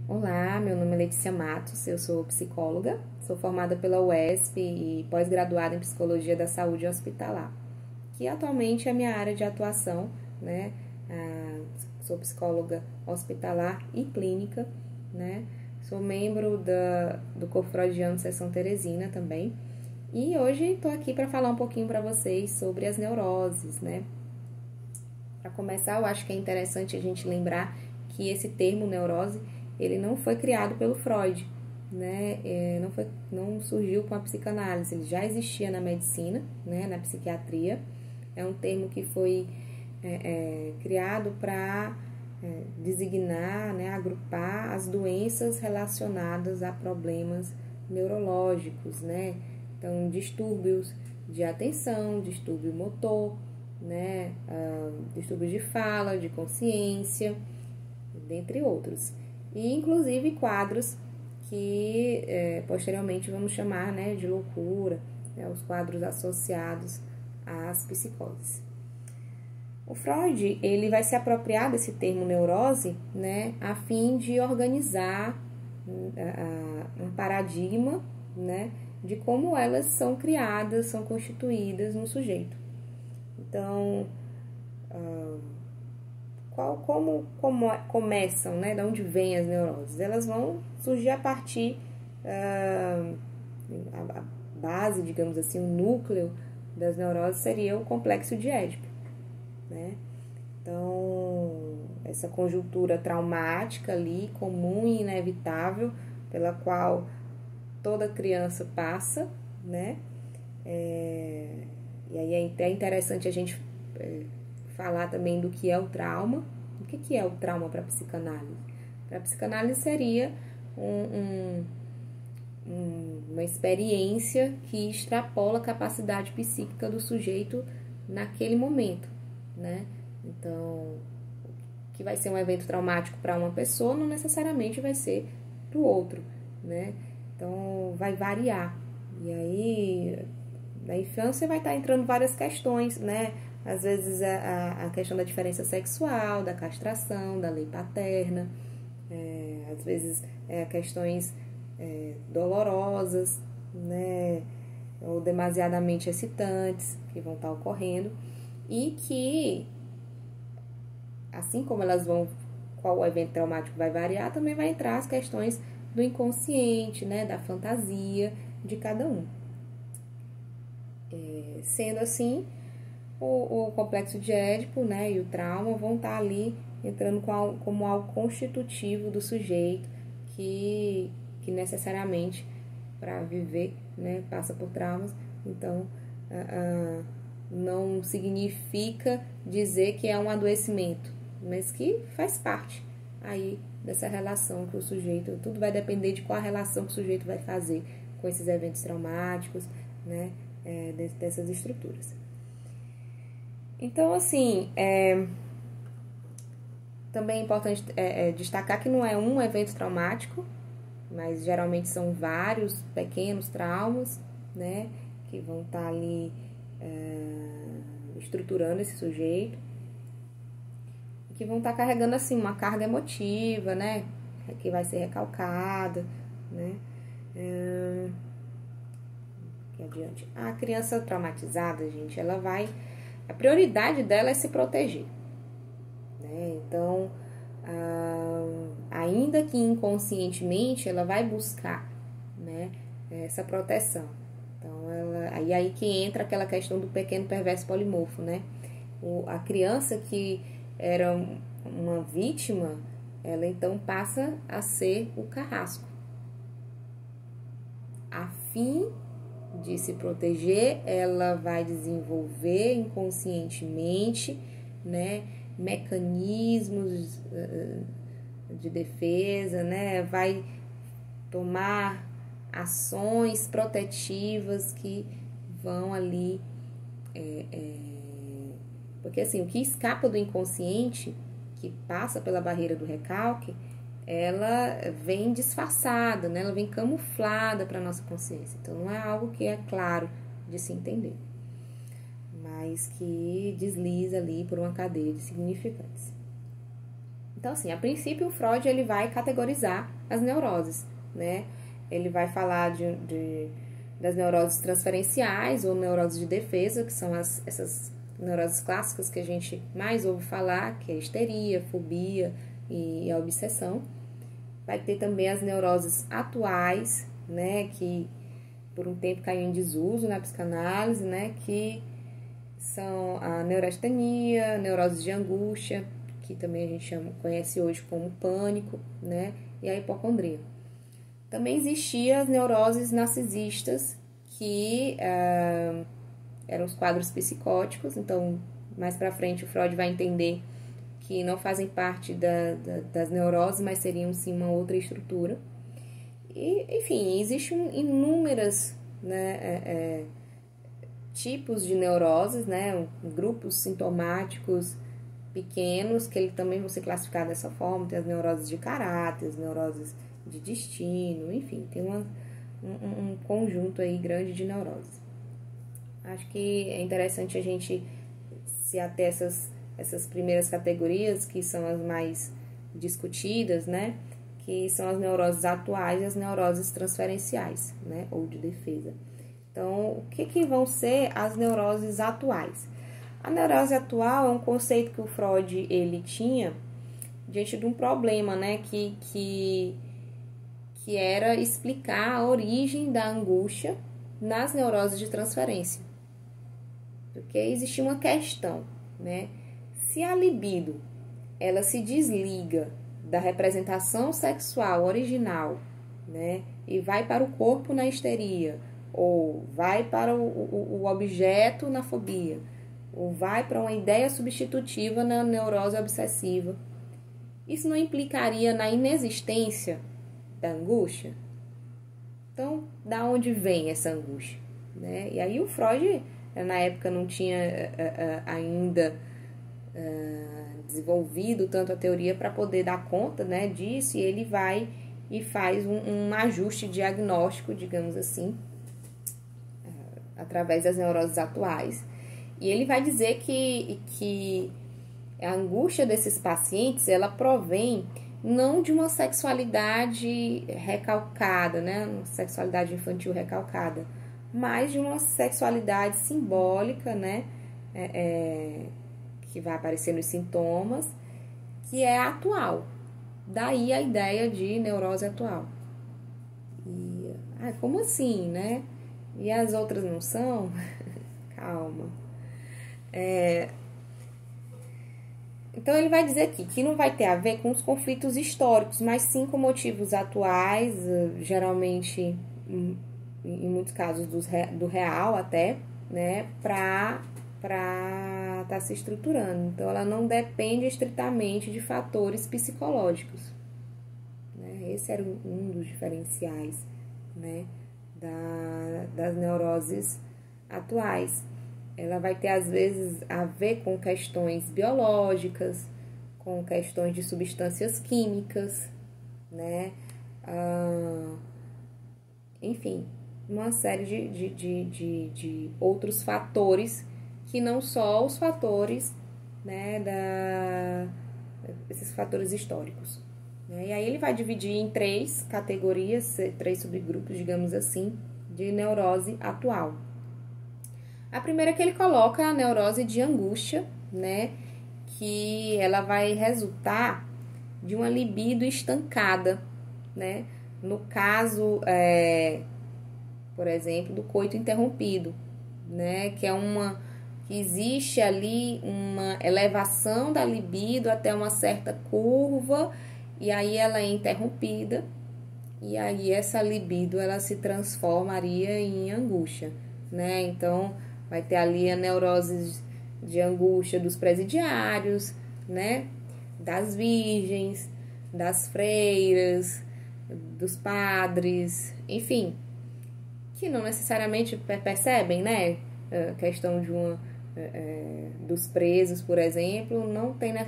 Olá, meu nome é Letícia Matos, eu sou psicóloga, sou formada pela UESP e pós-graduada em Psicologia da Saúde Hospitalar, que atualmente é a minha área de atuação, né? Sou psicóloga hospitalar e clínica, né? Sou membro do Corpo Freudiano Seção Teresina também, e hoje estou aqui para falar um pouquinho para vocês sobre as neuroses, né? Para começar, eu acho que é interessante a gente lembrar que esse termo neurose ele não foi criado pelo Freud, né? Não surgiu com a psicanálise, ele já existia na medicina, né? Na psiquiatria. É um termo que foi criado para designar, né? Agrupar as doenças relacionadas a problemas neurológicos, né? Então, distúrbios de atenção, distúrbio motor, né? Distúrbios de fala, de consciência, dentre outros. E inclusive quadros que posteriormente vamos chamar, né, de loucura, né, os quadros associados às psicoses. O Freud ele vai se apropriar desse termo neurose, né, a fim de organizar um paradigma, né, de como elas são criadas, são constituídas no sujeito. Então, como começam, né? De onde vêm as neuroses? Elas vão surgir a partir, a base, digamos assim, o núcleo das neuroses seria o complexo de Édipo, né? Então, essa conjuntura traumática ali, comum e inevitável, pela qual toda criança passa, né? E aí é até interessante a gente falar também do que é o trauma. O que é o trauma para a psicanálise? Para a psicanálise seria uma experiência que extrapola a capacidade psíquica do sujeito naquele momento, né? Então, o que vai ser um evento traumático para uma pessoa não necessariamente vai ser para o outro, né? Então, vai variar. E aí, na infância vai estar entrando várias questões, né? Às vezes a questão da diferença sexual, da castração, da lei paterna, às vezes questões dolorosas, né, ou demasiadamente excitantes que vão estar ocorrendo e que, assim como elas vão, qual o evento traumático vai variar, também vai entrar as questões do inconsciente, né, da fantasia de cada um. Sendo assim, o complexo de Édipo, né, e o trauma vão estar ali entrando como algo constitutivo do sujeito que necessariamente para viver, né, passa por traumas. Então, não significa dizer que é um adoecimento, mas que faz parte aí dessa relação que o sujeito, tudo vai depender de qual a relação que o sujeito vai fazer com esses eventos traumáticos, né, dessas estruturas. Então, assim, também é importante destacar que não é um evento traumático, mas geralmente são vários pequenos traumas, né, que vão estar ali estruturando esse sujeito, que vão estar carregando, assim, uma carga emotiva, né, que vai ser recalcada, né. Aqui adiante. A criança traumatizada, gente, ela vai... A prioridade dela é se proteger, né? Então, ainda que inconscientemente, ela vai buscar, né, essa proteção. Então, aí que entra aquela questão do pequeno perverso polimorfo, né? A criança que era uma vítima, ela então passa a ser o carrasco. A fim de se proteger, ela vai desenvolver inconscientemente, né, mecanismos de defesa, né, vai tomar ações protetivas que vão ali, porque assim, o que escapa do inconsciente, que passa pela barreira do recalque, ela vem disfarçada, né? Ela vem camuflada para a nossa consciência. Então, não é algo que é claro de se entender, mas que desliza ali por uma cadeia de significantes. Então, assim, a princípio, o Freud ele vai categorizar as neuroses, né? Ele vai falar das neuroses transferenciais ou neuroses de defesa, que são essas neuroses clássicas que a gente mais ouve falar, que é a histeria, fobia e a obsessão. Vai ter também as neuroses atuais, né, que por um tempo caiu em desuso na psicanálise, né, que são a neurastenia, neurose de angústia, que também a gente conhece hoje como pânico, né, e a hipocondria. Também existiam as neuroses narcisistas, que eram os quadros psicóticos. Então, mais para frente, o Freud vai entender que não fazem parte das neuroses, mas seriam sim uma outra estrutura. E, enfim, existem inúmeras, né, tipos de neuroses, né, grupos sintomáticos pequenos, que ele também vão ser classificados dessa forma. Tem as neuroses de caráter, as neuroses de destino, enfim, tem um conjunto aí grande de neuroses. Acho que é interessante a gente se ater essas primeiras categorias, que são as mais discutidas, né? Que são as neuroses atuais e as neuroses transferenciais, né? Ou de defesa. Então, o que vão ser as neuroses atuais? A neurose atual é um conceito que o Freud ele tinha diante de um problema, né? Que era explicar a origem da angústia nas neuroses de transferência. Porque existia uma questão, né? Se a libido ela se desliga da representação sexual original, né, e vai para o corpo na histeria, ou vai para o objeto na fobia, ou vai para uma ideia substitutiva na neurose obsessiva, isso não implicaria na inexistência da angústia? Então, da onde vem essa angústia? Né? E aí o Freud, na época, não tinha ainda desenvolvido tanto a teoria para poder dar conta, né, disso, e ele vai e faz um ajuste diagnóstico, digamos assim, através das neuroses atuais. E ele vai dizer que a angústia desses pacientes, ela provém não de uma sexualidade recalcada, né, uma sexualidade infantil recalcada, mas de uma sexualidade simbólica, né, que vai aparecer nos sintomas, que é atual. Daí a ideia de neurose atual. E, como assim, né? E as outras não são? Calma. Então, ele vai dizer aqui que não vai ter a ver com os conflitos históricos, mas sim com motivos atuais, geralmente, em muitos casos, do real até, né, para estar se estruturando. Então, ela não depende estritamente de fatores psicológicos. Né? Esse era um dos diferenciais, né, das neuroses atuais. Ela vai ter, às vezes, a ver com questões biológicas, com questões de substâncias químicas, né? Enfim, uma série de outros fatores que não só os fatores, né, esses fatores históricos. Né? E aí ele vai dividir em 3 categorias, 3 subgrupos, digamos assim, de neurose atual. A primeira é que ele coloca a neurose de angústia, né, que ela vai resultar de uma libido estancada, né, no caso, por exemplo, do coito interrompido, né, que existe ali uma elevação da libido até uma certa curva, e aí ela é interrompida, e aí essa libido ela se transformaria em angústia, né, então vai ter ali a neurose de angústia dos presidiários, né, das virgens, das freiras, dos padres, enfim, que não necessariamente percebem, né, a questão de dos presos, por exemplo, não teria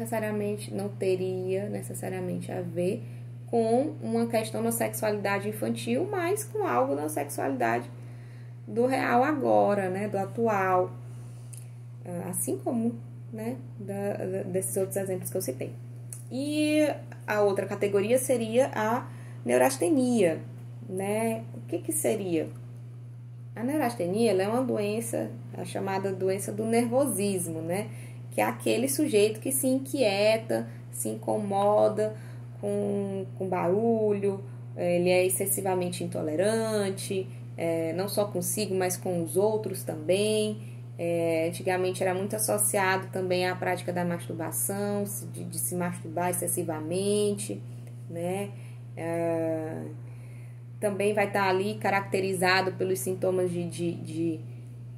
necessariamente a ver com uma questão da sexualidade infantil, mas com algo da sexualidade do real agora, né, do atual, assim como, né, desses outros exemplos que eu citei. E a outra categoria seria a neurastenia, né? O que seria? A neurastenia, ela é uma doença, a chamada doença do nervosismo, né? Que é aquele sujeito que se inquieta, se incomoda com barulho, ele é excessivamente intolerante, não só consigo, mas com os outros também. Antigamente era muito associado também à prática da masturbação, de se masturbar excessivamente, né? Também vai estar ali caracterizado pelos sintomas de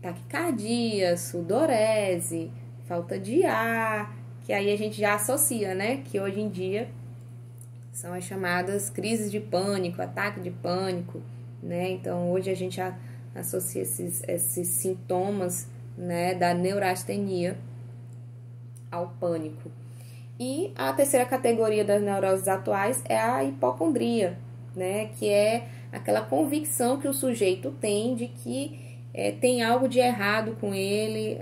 taquicardia, sudorese, falta de ar, que aí a gente já associa, né? Que hoje em dia são as chamadas crises de pânico, ataque de pânico, né? Então hoje a gente associa esses sintomas, né, da neurastenia ao pânico. E a terceira categoria das neuroses atuais é a hipocondria, né, que é aquela convicção que o sujeito tem de que tem algo de errado com ele,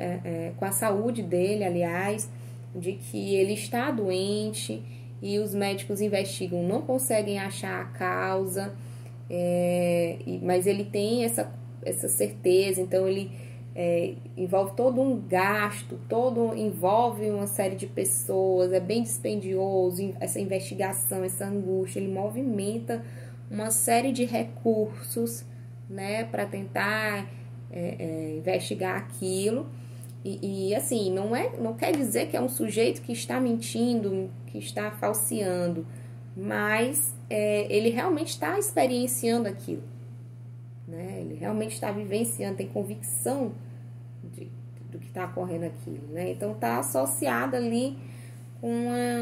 com a saúde dele, aliás, de que ele está doente e os médicos investigam, não conseguem achar a causa, mas ele tem essa certeza, então ele envolve todo um gasto, envolve uma série de pessoas, é bem dispendioso, essa investigação, essa angústia, ele movimenta uma série de recursos, né, para tentar investigar aquilo, e assim, não quer dizer que é um sujeito que está mentindo, que está falseando, mas ele realmente está experienciando aquilo, né? Ele realmente está vivenciando, tem convicção do que está ocorrendo aquilo, né? Então está associado ali com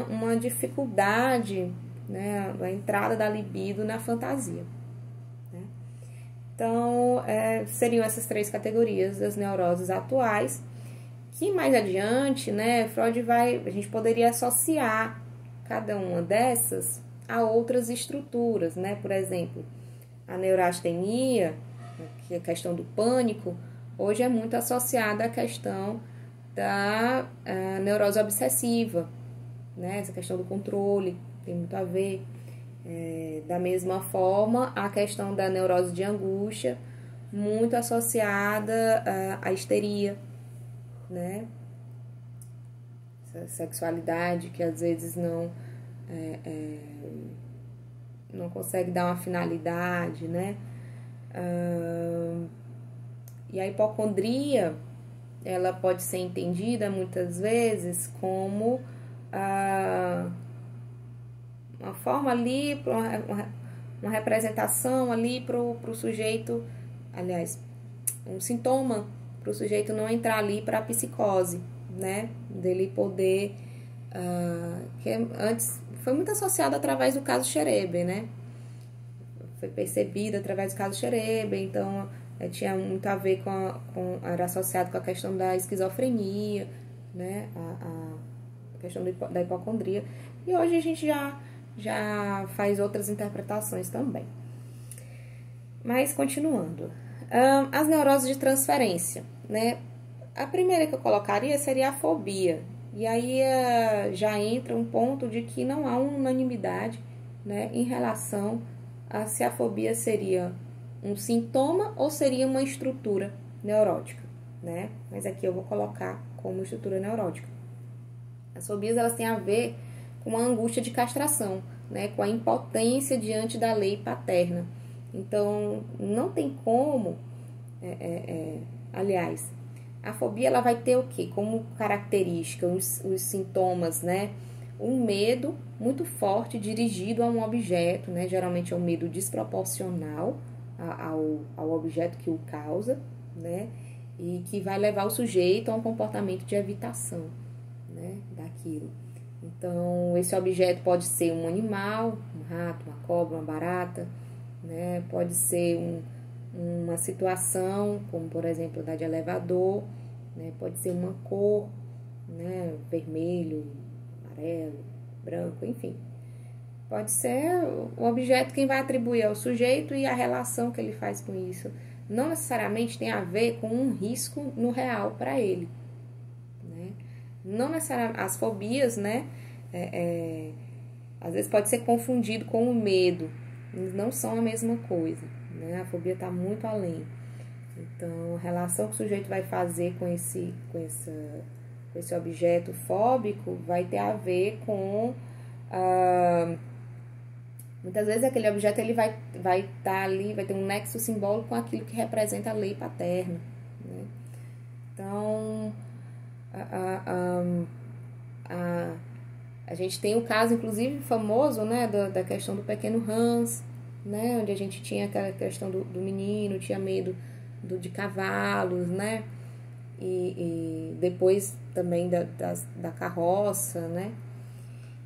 uma dificuldade, né, a entrada da libido na fantasia, né? Então seriam essas três categorias das neuroses atuais, que mais adiante, né, a gente poderia associar cada uma dessas a outras estruturas, né? Por exemplo, a neurastenia, que é a questão do pânico, hoje é muito associada à questão da neurose obsessiva, né? Essa questão do controle tem muito a ver. Da mesma forma, a questão da neurose de angústia, muito associada à histeria, né? Essa sexualidade que às vezes não consegue dar uma finalidade, né? E a hipocondria, ela pode ser entendida muitas vezes como uma forma ali, uma representação ali para o sujeito, aliás, um sintoma para o sujeito não entrar ali para a psicose, né? Dele poder, que antes foi muito associado através do caso Schreber, né? Foi percebido através do caso Schreber, então tinha muito a ver era associado com a questão da esquizofrenia, né? A questão da hipocondria. E hoje a gente já faz outras interpretações também. Mas continuando. As neuroses de transferência, né? A primeira que eu colocaria seria a fobia. E aí já entra um ponto de que não há unanimidade, né, em relação a se a fobia seria um sintoma ou seria uma estrutura neurótica, né? Mas aqui eu vou colocar como estrutura neurótica. As fobias, elas têm a ver com a angústia de castração, né, com a impotência diante da lei paterna. Então, não tem como, aliás, a fobia ela vai ter o quê? Como característica, os sintomas, né? Um medo muito forte dirigido a um objeto, né? Geralmente é um medo desproporcional ao objeto que o causa, né? E que vai levar o sujeito a um comportamento de evitação, né, daquilo. Então, esse objeto pode ser um animal, um rato, uma cobra, uma barata, né? Pode ser uma situação, como por exemplo da de elevador, né? Pode ser uma cor, né? Vermelho, amarelo, branco, enfim. Pode ser o objeto quem vai atribuir ao sujeito e a relação que ele faz com isso. Não necessariamente tem a ver com um risco no real para ele, né? Não necessariamente as fobias, né? às vezes pode ser confundido com o medo. Eles não são a mesma coisa, né? A fobia está muito além. Então, a relação que o sujeito vai fazer com esse objeto fóbico vai ter a ver com... muitas vezes aquele objeto ele vai estar ali, vai ter um nexo simbólico com aquilo que representa a lei paterna, né? Então, a gente tem um caso, inclusive, famoso, né, da questão do pequeno Hans, né, onde a gente tinha aquela questão do menino, tinha medo de cavalos, né, e depois também da carroça, né,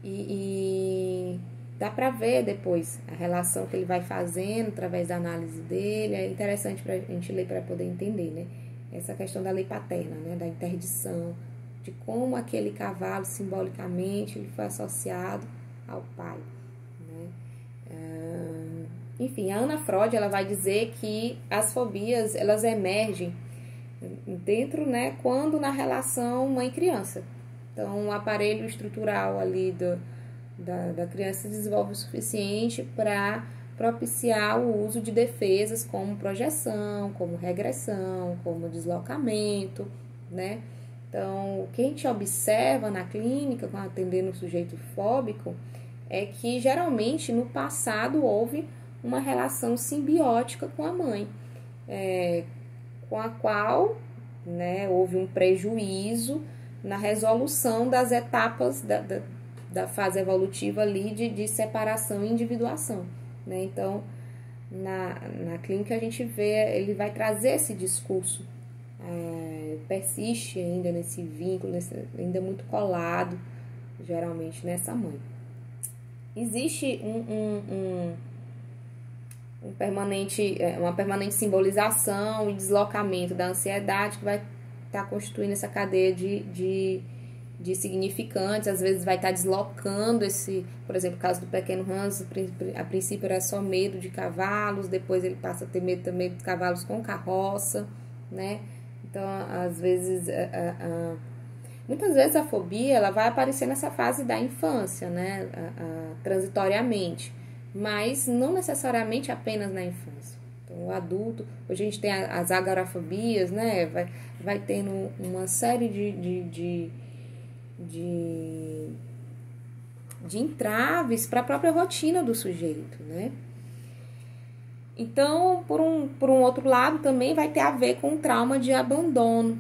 e dá para ver depois a relação que ele vai fazendo através da análise dele. É interessante para a gente ler para poder entender, né, essa questão da lei paterna, né, da interdição, de como aquele cavalo simbolicamente ele foi associado ao pai, né? Enfim, a Anna Freud ela vai dizer que as fobias elas emergem dentro, né, quando na relação mãe-criança. Então, o aparelho estrutural ali da criança se desenvolve o suficiente para propiciar o uso de defesas como projeção, como regressão, como deslocamento, né? Então, o que a gente observa na clínica, quando atendendo o sujeito fóbico, é que geralmente no passado houve uma relação simbiótica com a mãe, com a qual, né, houve um prejuízo na resolução das etapas da fase evolutiva ali de separação e individuação, né? Então, na clínica a gente vê, ele vai trazer esse discurso, persiste ainda nesse vínculo, ainda muito colado, geralmente, nessa mãe. Existe uma permanente simbolização e deslocamento da ansiedade que vai estar constituindo essa cadeia de significantes. Às vezes vai estar deslocando por exemplo, o caso do pequeno Hans, a princípio era só medo de cavalos, depois ele passa a ter medo também de cavalos com carroça, né? Então, às vezes, muitas vezes a fobia ela vai aparecer nessa fase da infância, né? Transitoriamente, mas não necessariamente apenas na infância. Então, o adulto, hoje a gente tem as agorafobias, né? Vai tendo uma série de entraves para a própria rotina do sujeito, né? Então, por um outro lado, também vai ter a ver com o trauma de abandono,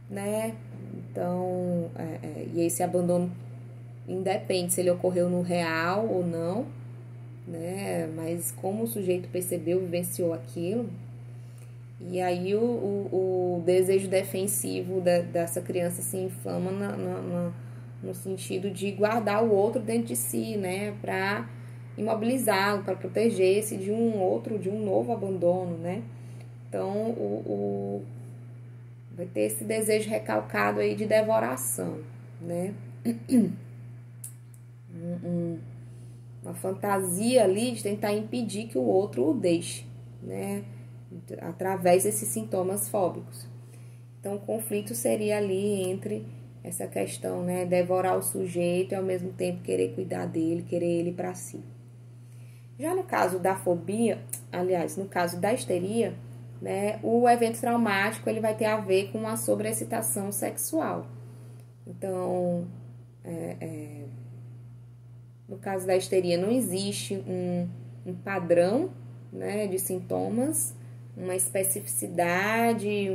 né? Então, e esse abandono independe se ele ocorreu no real ou não, né? Mas como o sujeito percebeu, vivenciou aquilo, e aí o desejo defensivo dessa criança se inflama no sentido de guardar o outro dentro de si, né? Para imobilizá-lo, para proteger-se de um novo abandono, né? Então, vai ter esse desejo recalcado aí de devoração, né? Uma fantasia ali de tentar impedir que o outro o deixe, né? Através desses sintomas fóbicos. Então, o conflito seria ali entre essa questão, né? Devorar o sujeito e ao mesmo tempo querer cuidar dele, querer ele para si. Já no caso da fobia, aliás, no caso da histeria, né, o evento traumático ele vai ter a ver com uma sobreexcitação sexual. Então, no caso da histeria, não existe um padrão, né, de sintomas, uma especificidade,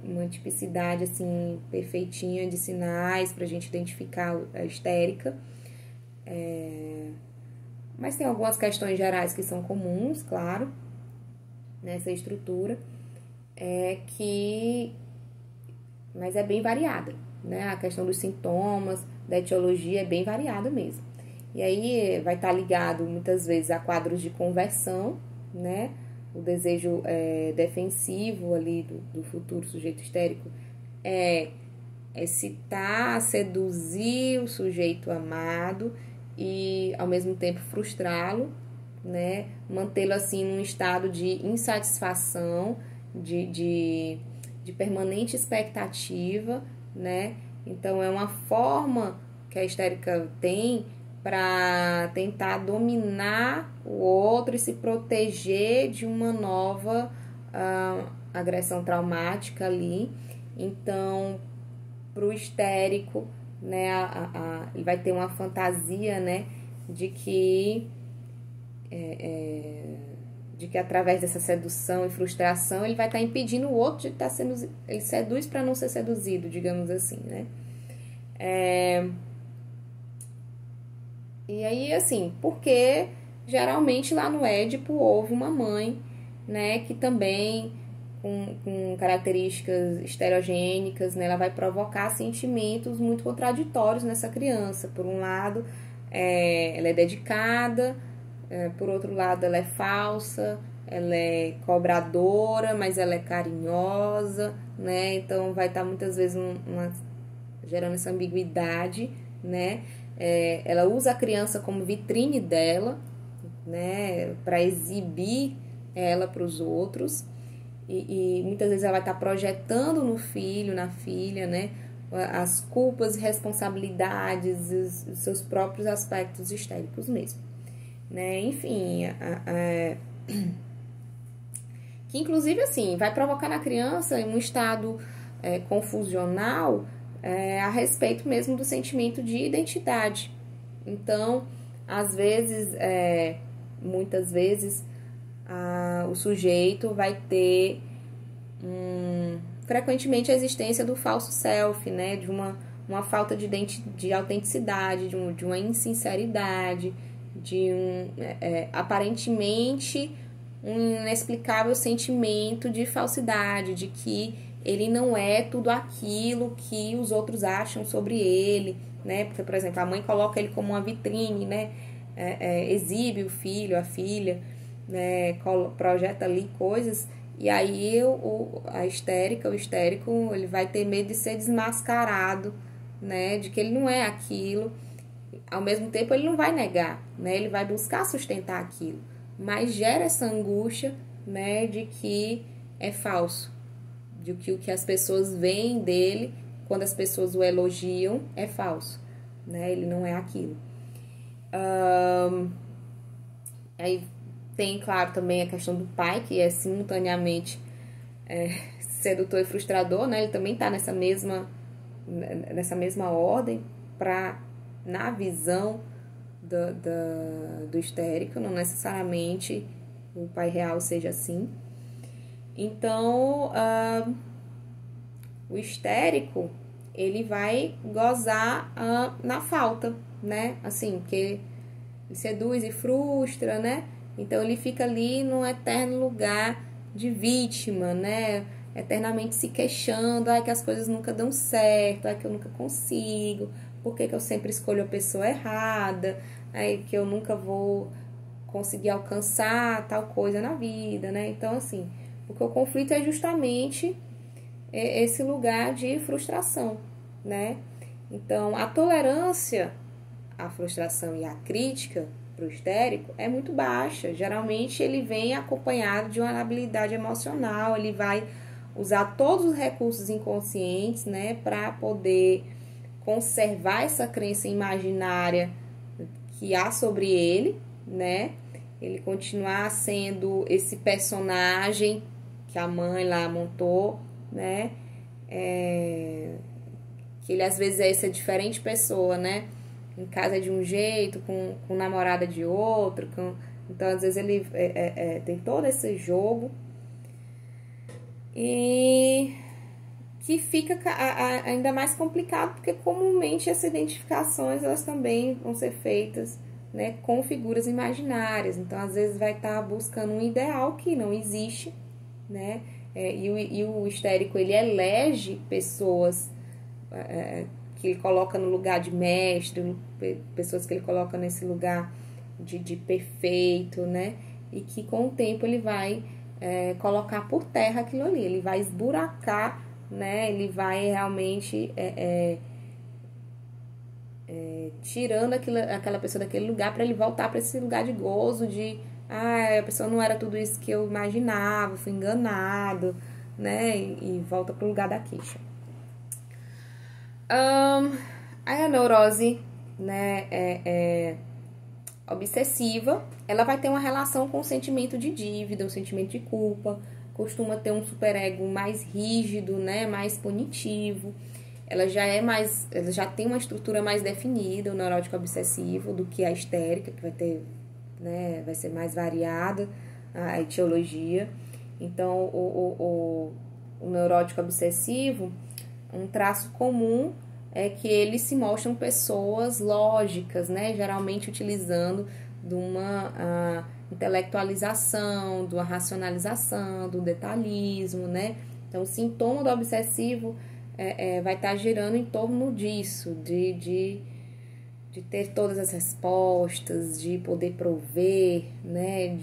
uma tipicidade assim, perfeitinha de sinais para a gente identificar a histérica. Mas tem algumas questões gerais que são comuns, claro, nessa estrutura, mas é bem variada, né? A questão dos sintomas, da etiologia é bem variada mesmo. E aí vai estar ligado muitas vezes a quadros de conversão, né? O desejo defensivo ali do futuro sujeito histérico é excitar, seduzir o sujeito amado e ao mesmo tempo frustrá-lo, né? Mantê-lo assim num estado de insatisfação, de permanente expectativa, né? Então é uma forma que a histérica tem para tentar dominar o outro e se proteger de uma nova agressão traumática ali. Então, para o histérico, né, ele vai ter uma fantasia, né, de que através dessa sedução e frustração ele vai estar impedindo o outro de estar sendo, ele seduz para não ser seduzido, digamos assim, né? E aí, assim, porque geralmente lá no Édipo houve uma mãe, né, que também com características estereogênicas, né, ela vai provocar sentimentos muito contraditórios nessa criança. Por um lado, ela é dedicada, por outro lado, ela é falsa, ela é cobradora, mas ela é carinhosa, né? Então vai estar muitas vezes gerando essa ambiguidade, né? Ela usa a criança como vitrine dela, né? Para exibir ela para os outros. E muitas vezes ela vai estar projetando no filho, na filha, né? As culpas e responsabilidades, os seus próprios aspectos histéricos mesmo, né? Enfim, que inclusive assim vai provocar na criança um estado confusional a respeito mesmo do sentimento de identidade. Então, às vezes, muitas vezes, o sujeito vai ter frequentemente a existência do falso self, né? De uma falta de autenticidade, de uma insinceridade, de aparentemente um inexplicável sentimento de falsidade, de que ele não é tudo aquilo que os outros acham sobre ele, né? Porque, por exemplo, a mãe coloca ele como uma vitrine, né? Exibe o filho, a filha, né? Projeta ali coisas, e aí o histérico, ele vai ter medo de ser desmascarado, né? De que ele não é aquilo. Ao mesmo tempo, ele não vai negar, né? Ele vai buscar sustentar aquilo, mas gera essa angústia, né? De que é falso, de que o que as pessoas veem dele, quando as pessoas o elogiam, é falso, né? Ele não é aquilo. Aí tem, claro, também a questão do pai, que é simultaneamente sedutor e frustrador, né? Ele também está nessa mesma ordem, na visão do histérico, não necessariamente o pai real seja assim. Então, o histérico, ele vai gozar na falta, né? Assim, porque ele seduz e frustra, né? Então, ele fica ali num eterno lugar de vítima, né? Eternamente se queixando, que as coisas nunca dão certo, que eu nunca consigo, por que eu sempre escolho a pessoa errada, que eu nunca vou conseguir alcançar tal coisa na vida, né? Então, assim, porque o conflito é justamente esse lugar de frustração, né? Então, a tolerância à frustração e à crítica para o histérico é muito baixa. Geralmente, ele vem acompanhado de uma habilidade emocional, ele vai usar todos os recursos inconscientes, né, para poder conservar essa crença imaginária que há sobre ele, né? Ele continuar sendo esse personagem que a mãe lá montou, né? Que ele às vezes é essa diferente pessoa, né? Em casa é de um jeito, com namorada de outro. Então, às vezes, ele tem todo esse jogo. E que fica ainda mais complicado, porque comumente essas identificações elas também vão ser feitas, né, com figuras imaginárias. Então, às vezes, vai estar buscando um ideal que não existe, né? E o histérico, ele elege pessoas que ele coloca no lugar de mestre, pessoas que ele coloca nesse lugar de perfeito, né? E que com o tempo ele vai colocar por terra aquilo ali, ele vai esburacar, né? Ele vai realmente tirando aquela pessoa daquele lugar para ele voltar para esse lugar de gozo, de a pessoa não era tudo isso que eu imaginava, fui enganado, né? E volta para o lugar da queixa. Aí a neurose, né, obsessiva, ela vai ter uma relação com o sentimento de dívida, o sentimento de culpa, costuma ter um superego mais rígido, né, mais punitivo. Ela já tem uma estrutura mais definida, o neurótico obsessivo, do que a histérica, que vai ter, né, vai ser mais variada a etiologia. Então, o neurótico obsessivo, um traço comum é que eles se mostram pessoas lógicas, né? Geralmente utilizando de uma intelectualização, de uma racionalização, do detalhismo, né? Então, o sintoma do obsessivo vai estar girando em torno disso, de ter todas as respostas, de poder prover, né?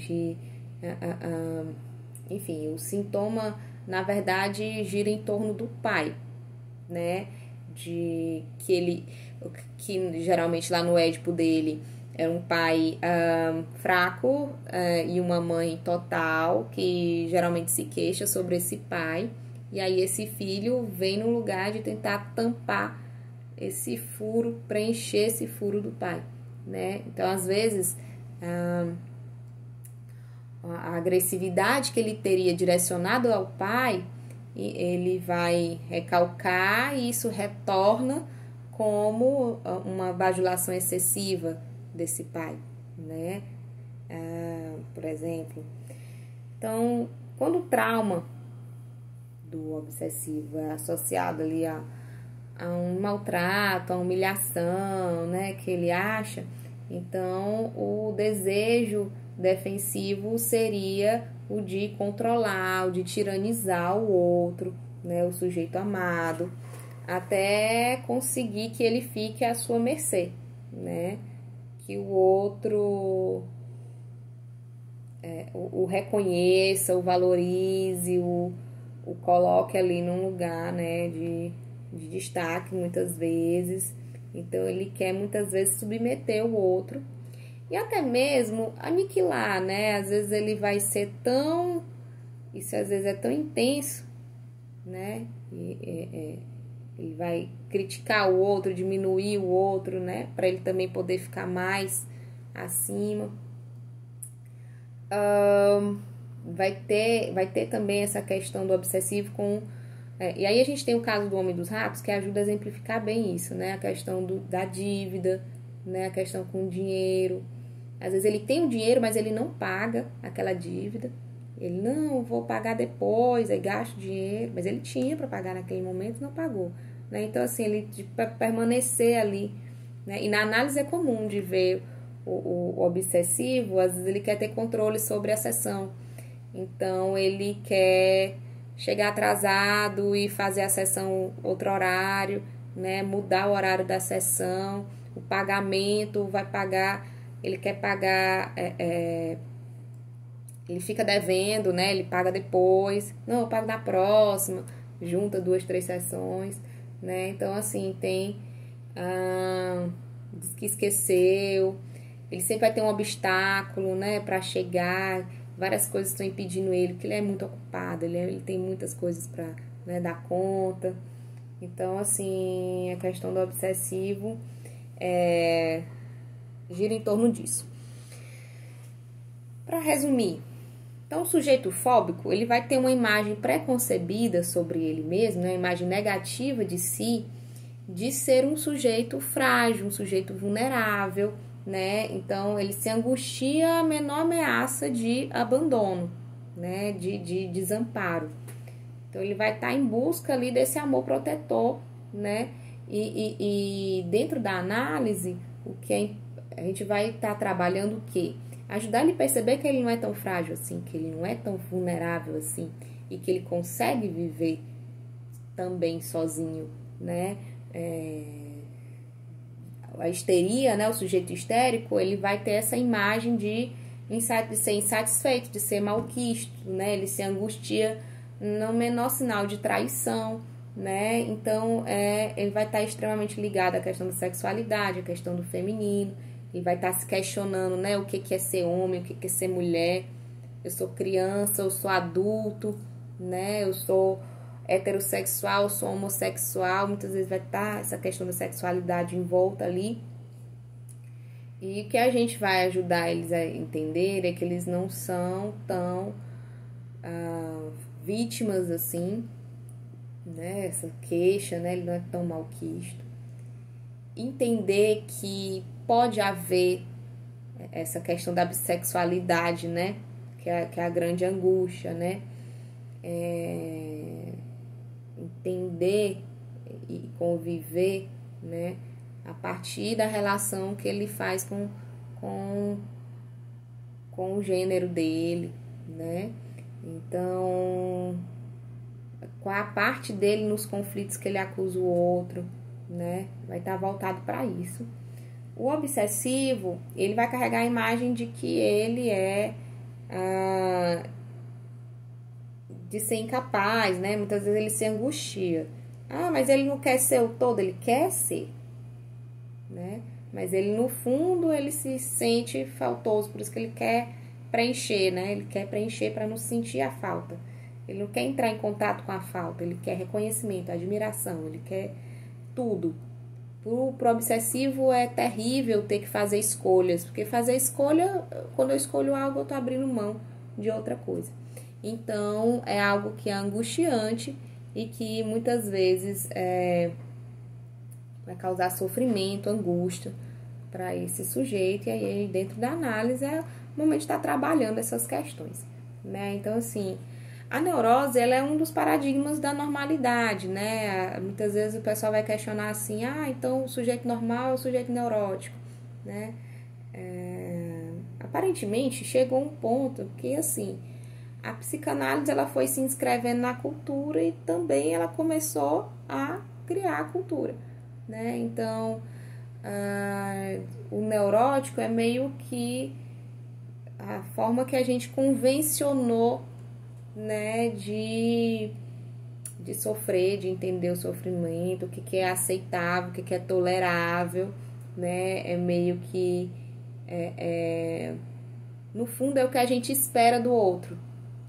Enfim, o sintoma, na verdade, gira em torno do pai, né? Que geralmente lá no Édipo dele era um pai fraco e uma mãe total, que geralmente se queixa sobre esse pai, e aí esse filho vem no lugar de tentar tampar esse furo, preencher esse furo do pai, né? Então, às vezes, a agressividade que ele teria direcionado ao pai, ele vai recalcar e isso retorna como uma bajulação excessiva desse pai, né? Por exemplo. Então, quando o trauma do obsessivo é associado ali a um maltrato, a humilhação, né, que ele acha, então o desejo defensivo seria o de controlar, o de tiranizar o outro, né, o sujeito amado, até conseguir que ele fique à sua mercê, né, que o outro o reconheça, o valorize, o coloque ali num lugar, né, de destaque muitas vezes. Então ele quer muitas vezes submeter o outro e até mesmo aniquilar, né? Às vezes ele vai ser tão, isso às vezes é tão intenso, né? Ele vai criticar o outro, diminuir o outro, né? Para ele também poder ficar mais acima. Vai ter também essa questão do obsessivo com... e aí a gente tem o caso do Homem dos Ratos, que ajuda a exemplificar bem isso, né? A questão da dívida, né? A questão com o dinheiro. Às vezes ele tem o dinheiro, mas ele não paga aquela dívida. Ele, não, vou pagar depois, aí gasta o dinheiro. Mas ele tinha para pagar naquele momento e não pagou, né? Então, assim, ele para permanecer ali, né? E na análise é comum de ver o obsessivo, às vezes ele quer ter controle sobre a sessão. Então, ele quer chegar atrasado e fazer a sessão outro horário, né? Mudar o horário da sessão, o pagamento, vai pagar, ele quer pagar, ele fica devendo, né? Ele paga depois, não, eu pago na próxima, junta 2, 3 sessões, né? Então, assim, tem, diz que esqueceu, ele sempre vai ter um obstáculo, né, para chegar, várias coisas estão impedindo ele, porque ele é muito ocupado, ele tem muitas coisas para, né, dar conta. Então, assim, a questão do obsessivo gira em torno disso. Para resumir, então o sujeito fóbico, ele vai ter uma imagem pré-concebida sobre ele mesmo, né, uma imagem negativa de si, de ser um sujeito frágil, um sujeito vulnerável, né? Então ele se angustia à menor ameaça de abandono, né? De desamparo. Então ele vai estar em busca ali desse amor protetor, né? E dentro da análise, o que a gente vai estar trabalhando o quê? Ajudar ele a perceber que ele não é tão frágil assim, que ele não é tão vulnerável assim, e que ele consegue viver também sozinho, né? A histeria, né? O sujeito histérico, ele vai ter essa imagem de ser insatisfeito, de ser malquisto, né? Ele se angustia no menor sinal de traição, né? Então, ele vai estar extremamente ligado à questão da sexualidade, à questão do feminino. Ele vai estar se questionando, né? O que é ser homem, o que é ser mulher. Eu sou criança, eu sou adulto, né? Eu sou heterossexual, sou homossexual, muitas vezes vai estar essa questão da sexualidade envolta ali. E o que a gente vai ajudar eles a entender é que eles não são tão vítimas assim, né? Essa queixa, né? Ele não é tão malquisto. Entender que pode haver essa questão da bissexualidade, né? Que é a grande angústia, né? Entender e conviver, né? A partir da relação que ele faz com o gênero dele, né? Então, qual a parte dele nos conflitos que ele acusa o outro, né? Vai estar voltado para isso. O obsessivo, ele vai carregar a imagem de que ele é de ser incapaz, né? Muitas vezes ele se angustia. Mas ele não quer ser o todo, ele quer ser, né? Mas ele, no fundo, ele se sente faltoso, por isso que ele quer preencher, né? Ele quer preencher para não sentir a falta. Ele não quer entrar em contato com a falta, ele quer reconhecimento, admiração, ele quer tudo. Pro obsessivo é terrível ter que fazer escolhas, porque fazer escolha, quando eu escolho algo, eu tô abrindo mão de outra coisa. Então, é algo que é angustiante e que muitas vezes vai causar sofrimento, angústia para esse sujeito. E aí, dentro da análise, é o momento de estar trabalhando essas questões, né? Então, assim, a neurose, ela é um dos paradigmas da normalidade, né? Muitas vezes o pessoal vai questionar assim, então o sujeito normal é o sujeito neurótico, né? Aparentemente, chegou um ponto que, assim, a psicanálise, ela foi se inscrevendo na cultura e também ela começou a criar a cultura, né? Então, o neurótico é meio que a forma que a gente convencionou, né, de sofrer, de entender o sofrimento, o que é aceitável, o que é tolerável, né? É meio que, no fundo, é o que a gente espera do outro,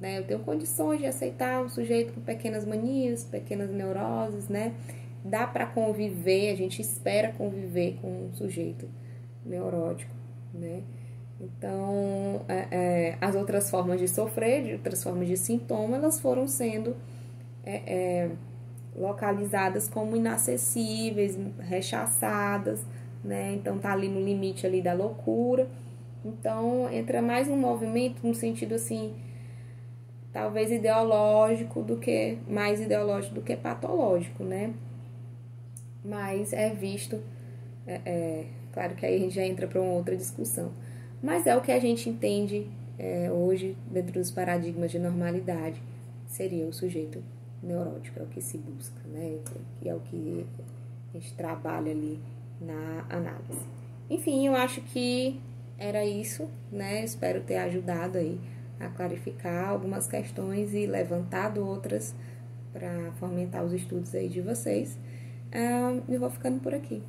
né? Eu tenho condições de aceitar um sujeito com pequenas manias, pequenas neuroses, né? Dá para conviver, a gente espera conviver com um sujeito neurótico, né? Então, as outras formas de sofrer, de outras formas de sintoma, elas foram sendo localizadas como inacessíveis, rechaçadas, né? Então, tá ali no limite ali da loucura. Então, entra mais um movimento no sentido, assim, talvez mais ideológico do que patológico, né? Mas é visto, claro que aí a gente já entra para uma outra discussão, mas é o que a gente entende hoje dentro dos paradigmas de normalidade, seria o sujeito neurótico, é o que se busca, né? Que é o que a gente trabalha ali na análise. Enfim, eu acho que era isso, né? Espero ter ajudado aí a clarificar algumas questões e levantado outras para fomentar os estudos aí de vocês. Eu vou ficando por aqui.